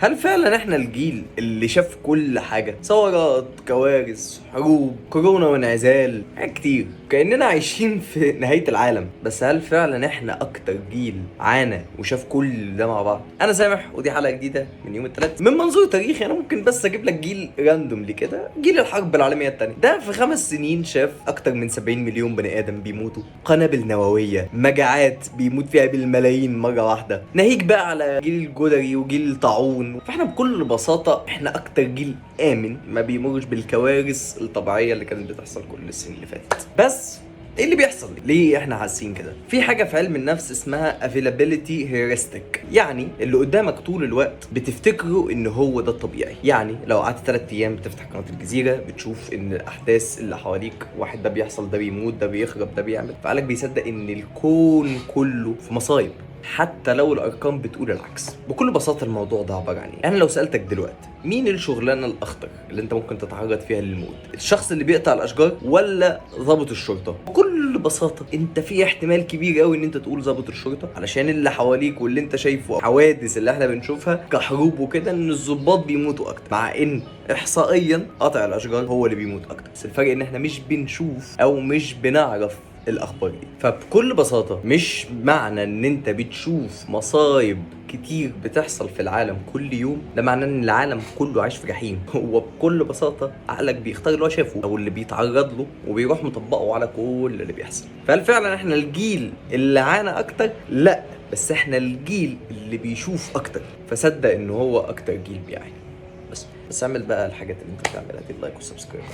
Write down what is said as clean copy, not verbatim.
هل فعلا احنا الجيل اللي شاف كل حاجة؟ ثورات، كوارث، حروب، كورونا وانعزال، حاجات كتير، كأننا عايشين في نهاية العالم. بس هل فعلا احنا اكتر جيل عانى وشاف كل ده مع بعض؟ انا سامح، ودي حلقة جديدة من يوم الثلاث. من منظور تاريخي انا ممكن بس اجيب لك جيل راندوملي كده، جيل الحرب العالمية الثانية. ده في 5 سنين شاف اكتر من 70 مليون بني ادم بيموتوا، قنابل نووية، مجاعات بيموت فيها بالملايين مرة واحدة، ناهيك بقى على جيل الجدري وجيل الطاعون. فاحنا بكل بساطة احنا اكتر جيل امن ما بيمرش بالكوارث الطبيعية اللي كانت بتحصل كل السنين اللي فاتت. بس ايه اللي بيحصل؟ ليه احنا حاسين كده؟ في حاجه في علم النفس اسمها availability heuristic، يعني اللي قدامك طول الوقت بتفتكره ان هو ده الطبيعي. يعني لو قعدت 3 ايام بتفتح قناه الجزيره بتشوف ان الاحداث اللي حواليك، واحد ده بيحصل، ده بيموت، ده بيخرب، ده بيعمل، فعقلك بيصدق ان الكون كله في مصايب حتى لو الارقام بتقول العكس. بكل بساطه الموضوع ده عباره عن ايه؟ انا لو سالتك دلوقتي مين الشغلانه الاخطر اللي انت ممكن تتعرض فيها للموت؟ الشخص اللي بيقطع الاشجار ولا ضابط الشرطه؟ بكل بساطه انت في احتمال كبير قوي ان انت تقول ضابط الشرطه، علشان اللي حواليك واللي انت شايفه حوادث اللي احنا بنشوفها كحروب وكده، ان الضباط بيموتوا اكتر، مع ان احصائيا قطع الاشجار هو اللي بيموت اكتر. بس الفرق ان احنا مش بنشوف او مش بنعرف الاخبار دي. فبكل بساطه مش معنى ان انت بتشوف مصايب كتير بتحصل في العالم كل يوم ده معناه ان العالم كله عايش في جحيم. هو بكل بساطه عقلك بيختار اللي هو شافه او اللي بيتعرض له وبيروح مطبقه على كل اللي بيحصل. فهل فعلا احنا الجيل اللي عانى اكتر؟ لا، بس احنا الجيل اللي بيشوف اكتر، فصدق ان هو اكتر جيل بيعاني. بس اعمل بقى الحاجات اللي انت بتعملها دي، لايك وسبسكرايب.